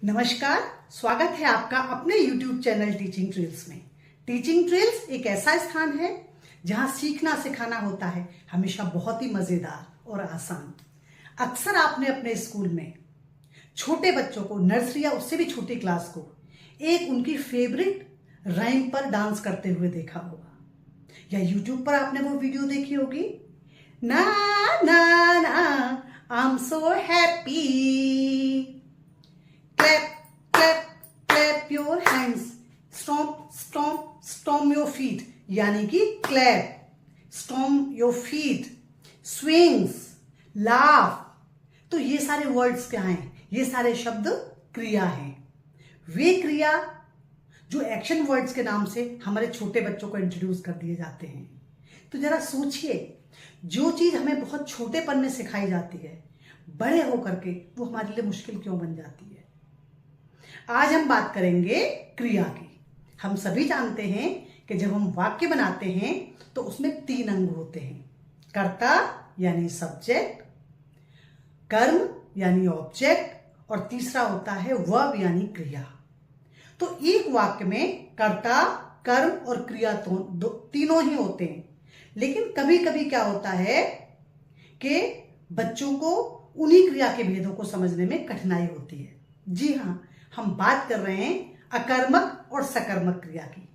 नमस्कार, स्वागत है आपका अपने YouTube चैनल टीचिंग ट्रिल्स में। टीचिंग ट्रिल्स एक ऐसा स्थान है जहां सीखना सिखाना होता है हमेशा बहुत ही मजेदार और आसान। अक्सर आपने अपने स्कूल में छोटे बच्चों को, नर्सरी या उससे भी छोटी क्लास को, एक उनकी फेवरेट राइम पर डांस करते हुए देखा होगा, या YouTube पर आपने वो वीडियो देखी होगी, ना ना ना I am so happy, clap, clap, clap your hands, stomp, stomp, stomp your feet, यानी कि clap, stomp your feet, swings, laugh। तो ये सारे वर्ड्स क्या हैं? ये सारे शब्द क्रिया हैं। वे क्रिया जो एक्शन वर्ड्स के नाम से हमारे छोटे बच्चों को इंट्रोड्यूस कर दिए जाते हैं। तो जरा सोचिए, जो चीज हमें बहुत छोटेपन में सिखाई जाती है, बड़े होकर के वो हमारे लिए मुश्किल क्यों बन जाती है। आज हम बात करेंगे क्रिया की। हम सभी जानते हैं कि जब हम वाक्य बनाते हैं तो उसमें 3 अंग होते हैं, कर्ता यानी सब्जेक्ट, कर्म यानी ऑब्जेक्ट, और तीसरा होता है वर्ब यानी क्रिया। तो एक वाक्य में कर्ता, कर्म और क्रिया तीनों ही होते हैं। लेकिन कभी कभी क्या होता है कि बच्चों को उन्हीं क्रिया के भेदों को समझने में कठिनाई होती है। जी हाँ, हम बात कर रहे हैं अकर्मक और सकर्मक क्रिया की।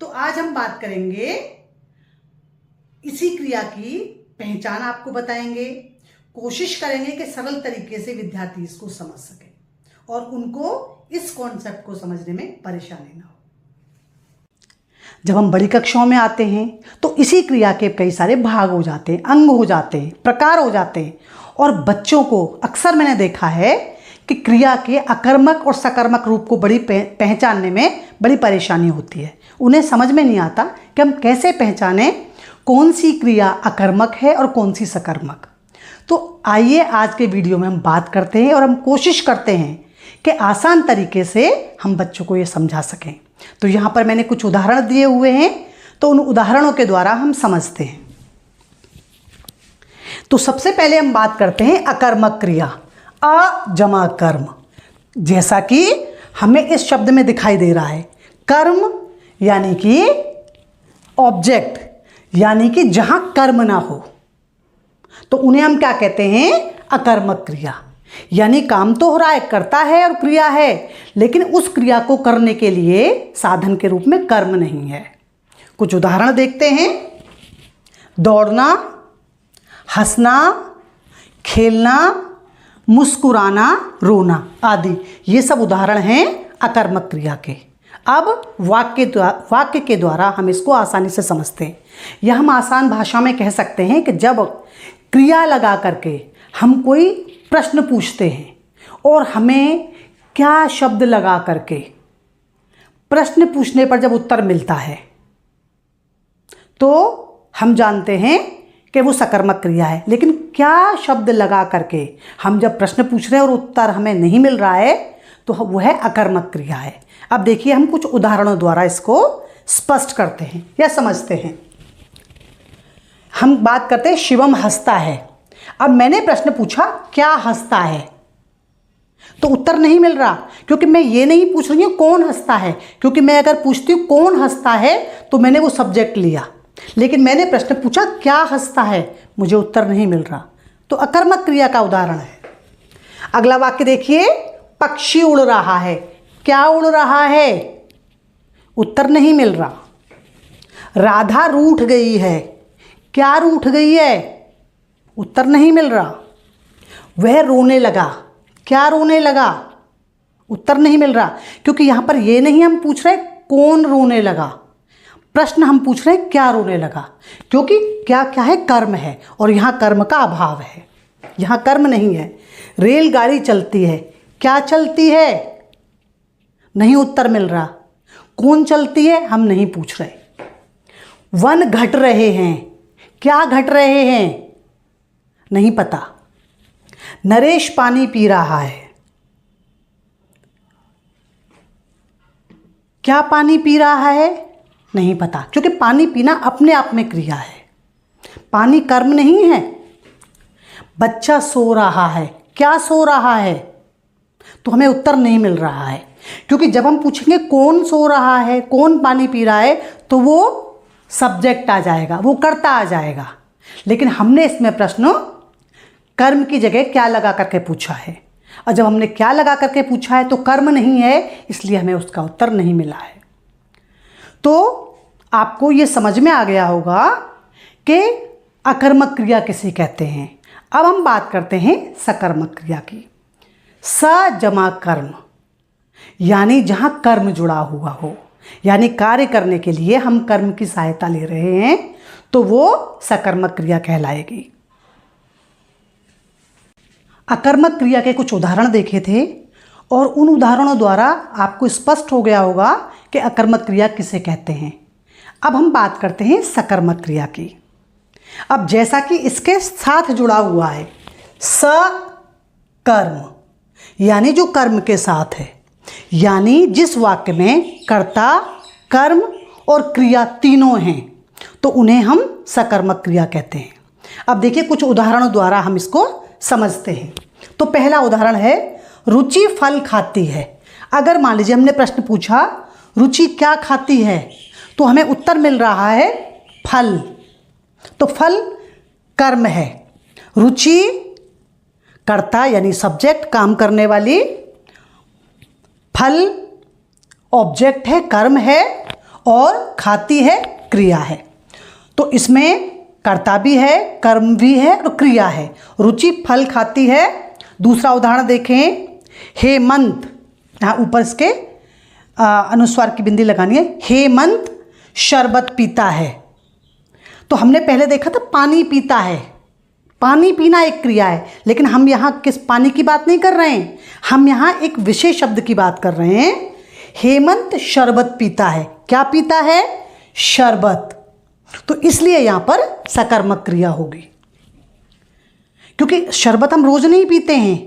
तो आज हम बात करेंगे, इसी क्रिया की पहचान आपको बताएंगे, कोशिश करेंगे कि सरल तरीके से विद्यार्थी इसको समझ सके और उनको इस कॉन्सेप्ट को समझने में परेशानी ना हो। जब हम बड़ी कक्षाओं में आते हैं तो इसी क्रिया के कई सारे भाग हो जाते हैं, अंग हो जाते हैं, प्रकार हो जाते हैं, और बच्चों को अक्सर मैंने देखा है कि क्रिया के अकर्मक और सकर्मक रूप को पहचानने में बड़ी परेशानी होती है। उन्हें समझ में नहीं आता कि हम कैसे पहचानें कौन सी क्रिया अकर्मक है और कौन सी सकर्मक। तो आइए आज के वीडियो में हम बात करते हैं और हम कोशिश करते हैं कि आसान तरीके से हम बच्चों को ये समझा सकें। तो यहाँ पर मैंने कुछ उदाहरण दिए हुए हैं, तो उन उदाहरणों के द्वारा हम समझते हैं। तो सबसे पहले हम बात करते हैं अकर्मक क्रिया, अ जमा कर्म। जैसा कि हमें इस शब्द में दिखाई दे रहा है, कर्म यानी कि ऑब्जेक्ट, यानी कि जहां कर्म ना हो, तो उन्हें हम क्या कहते हैं? अकर्मक क्रिया। यानी काम तो हो रहा है, करता है और क्रिया है, लेकिन उस क्रिया को करने के लिए साधन के रूप में कर्म नहीं है। कुछ उदाहरण देखते हैं। दौड़ना, हंसना, खेलना, मुस्कुराना, रोना आदि, ये सब उदाहरण हैं अकर्मक क्रिया के। अब वाक्य के द्वारा हम इसको आसानी से समझते हैं, या हम आसान भाषा में कह सकते हैं कि जब क्रिया लगा करके हम कोई प्रश्न पूछते हैं और हमें क्या शब्द लगा करके प्रश्न पूछने पर जब उत्तर मिलता है, तो हम जानते हैं कि वो सकर्मक क्रिया है। लेकिन क्या शब्द लगा करके हम जब प्रश्न पूछ रहे हैं और उत्तर हमें नहीं मिल रहा है, तो वो है अकर्मक क्रिया है। अब देखिए, हम कुछ उदाहरणों द्वारा इसको स्पष्ट करते हैं या समझते हैं। हम बात करते हैं, शिवम हंसता है। अब मैंने प्रश्न पूछा, क्या हंसता है? तो उत्तर नहीं मिल रहा, क्योंकि मैं ये नहीं पूछ रही हूँ कौन हंसता है, क्योंकि मैं अगर पूछती हूँ कौन हंसता है तो मैंने वो सब्जेक्ट लिया, लेकिन मैंने प्रश्न पूछा क्या हंसता है, मुझे उत्तर नहीं मिल रहा, तो अकर्मक क्रिया का उदाहरण है। अगला वाक्य देखिए, पक्षी उड़ रहा है। क्या उड़ रहा है? उत्तर नहीं मिल रहा। राधा रूठ गई है। क्या रूठ गई है? उत्तर नहीं मिल रहा। वह रोने लगा। क्या रोने लगा? उत्तर नहीं मिल रहा, क्योंकि यहां पर ये नहीं हम पूछ रहे कौन रोने लगा, प्रश्न हम पूछ रहे हैं क्या रोने लगा, क्योंकि क्या क्या है? कर्म है, और यहाँ कर्म का अभाव है, यहाँ कर्म नहीं है। रेलगाड़ी चलती है। क्या चलती है? नहीं उत्तर मिल रहा। कौन चलती है? हम नहीं पूछ रहे। वन घट रहे हैं। क्या घट रहे हैं? नहीं पता। नरेश पानी पी रहा है। क्या पानी पी रहा है? नहीं पता, क्योंकि पानी पीना अपने आप में क्रिया है, पानी कर्म नहीं है। बच्चा सो रहा है। क्या सो रहा है? तो हमें उत्तर नहीं मिल रहा है, क्योंकि जब हम पूछेंगे कौन सो रहा है, कौन पानी पी रहा है, तो वो सब्जेक्ट आ जाएगा, वो कर्ता आ जाएगा। लेकिन हमने इसमें प्रश्न कर्म की जगह क्या लगा करके पूछा है, और जब हमने क्या लगा करके पूछा है तो कर्म नहीं है, इसलिए हमें उसका उत्तर नहीं मिला है। तो आपको ये समझ में आ गया होगा कि अकर्मक क्रिया किसे कहते हैं। अब हम बात करते हैं सकर्मक क्रिया की। स जमा कर्म, यानी जहाँ कर्म जुड़ा हुआ हो, यानी कार्य करने के लिए हम कर्म की सहायता ले रहे हैं, तो वो सकर्मक क्रिया कहलाएगी। अकर्मक क्रिया के कुछ उदाहरण देखे थे और उन उदाहरणों द्वारा आपको स्पष्ट हो गया होगा कि अकर्मक क्रिया किसे कहते हैं। अब हम बात करते हैं सकर्मक क्रिया की। अब जैसा कि इसके साथ जुड़ा हुआ है सकर्म, यानी जो कर्म के साथ है, यानी जिस वाक्य में कर्ता, कर्म और क्रिया तीनों हैं, तो उन्हें हम सकर्मक क्रिया कहते हैं। अब देखिए कुछ उदाहरणों द्वारा हम इसको समझते हैं। तो पहला उदाहरण है रुचि फल खाती है। अगर मान लीजिए हमने प्रश्न पूछा रुचि क्या खाती है, तो हमें उत्तर मिल रहा है फल, तो फल कर्म है, रुचि कर्ता यानी सब्जेक्ट काम करने वाली, फल ऑब्जेक्ट है कर्म है, और खाती है क्रिया है। तो इसमें कर्ता भी है, कर्म भी है और क्रिया है। रुचि फल खाती है। दूसरा उदाहरण देखें, हेमंत, यहाँ ऊपर इसके अनुस्वार की बिंदी लगानी है, हेमंत शरबत पीता है। तो हमने पहले देखा था पानी पीता है, पानी पीना एक क्रिया है, लेकिन हम यहाँ किस पानी की बात नहीं कर रहे हैं, हम यहाँ एक विशेष शब्द की बात कर रहे हैं। हेमंत शरबत पीता है, क्या पीता है, शरबत। तो इसलिए यहाँ पर सकर्मक क्रिया होगी, क्योंकि शरबत हम रोज नहीं पीते हैं,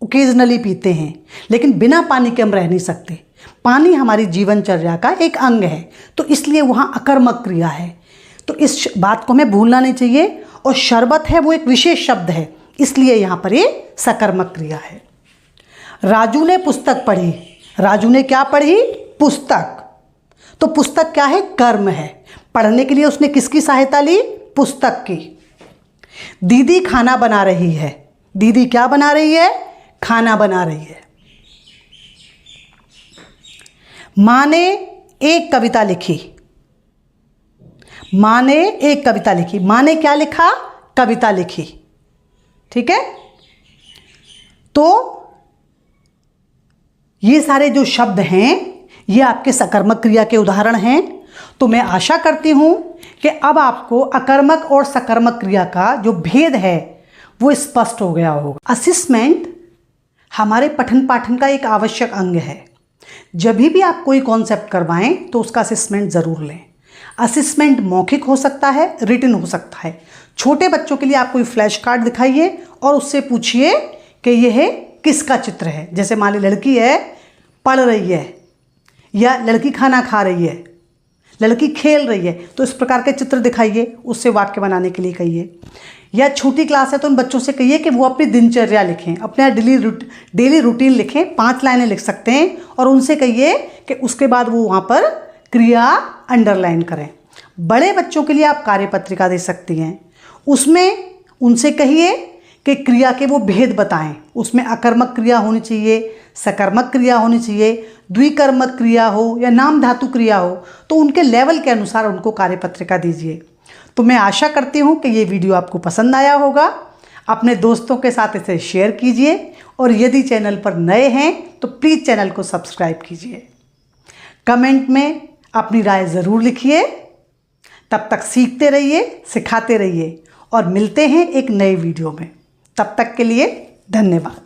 ओकेजनली पीते हैं, लेकिन बिना पानी के हम रह नहीं सकते। पानी हमारी जीवनचर्या का एक अंग है, तो इसलिए वहाँ अकर्मक क्रिया है। तो इस बात को हमें भूलना नहीं चाहिए। और शरबत है वो एक विशेष शब्द है, इसलिए यहाँ पर ये सकर्मक क्रिया है। राजू ने पुस्तक पढ़ी, राजू ने क्या पढ़ी, पुस्तक। तो पुस्तक क्या है, कर्म है। पढ़ने के लिए उसने किसकी सहायता ली, पुस्तक की। दीदी खाना बना रही है, दीदी क्या बना रही है, खाना बना रही है। माँ ने एक कविता लिखी, माँ ने एक कविता लिखी, माँ ने क्या लिखा, कविता लिखी। ठीक है, तो ये सारे जो शब्द हैं ये आपके सकर्मक क्रिया के उदाहरण हैं। तो मैं आशा करती हूं कि अब आपको अकर्मक और सकर्मक क्रिया का जो भेद है वो स्पष्ट हो गया होगा। असेसमेंट हमारे पठन पाठन का एक आवश्यक अंग है। जब भी आप कोई कॉन्सेप्ट करवाएं तो उसका असेसमेंट ज़रूर लें। असेसमेंट मौखिक हो सकता है, रिटन हो सकता है। छोटे बच्चों के लिए आप कोई फ्लैश कार्ड दिखाइए और उससे पूछिए कि यह किसका चित्र है। जैसे मान ली लड़की है, पढ़ रही है, या लड़की खाना खा रही है, लड़की खेल रही है, तो इस प्रकार के चित्र दिखाइए, उससे वाक्य बनाने के लिए कहिए। या छोटी क्लास है तो उन बच्चों से कहिए कि वो अपनी दिनचर्या लिखें, अपना डेली रूटीन लिखें, 5 लाइनें लिख सकते हैं, और उनसे कहिए कि उसके बाद वो वहाँ पर क्रिया अंडरलाइन करें। बड़े बच्चों के लिए आप कार्यपत्रिका दे सकती हैं, उसमें उनसे कहिए कि क्रिया के वो भेद बताएं। उसमें अकर्मक क्रिया होनी चाहिए, सकर्मक क्रिया होनी चाहिए, द्विकर्मक क्रिया हो या नाम धातु क्रिया हो, तो उनके लेवल के अनुसार उनको कार्यपत्रिका दीजिए। तो मैं आशा करती हूँ कि ये वीडियो आपको पसंद आया होगा। अपने दोस्तों के साथ इसे शेयर कीजिए, और यदि चैनल पर नए हैं तो प्लीज़ चैनल को सब्सक्राइब कीजिए। कमेंट में अपनी राय ज़रूर लिखिए। तब तक सीखते रहिए, सिखाते रहिए, और मिलते हैं एक नए वीडियो में। तब तक के लिए धन्यवाद।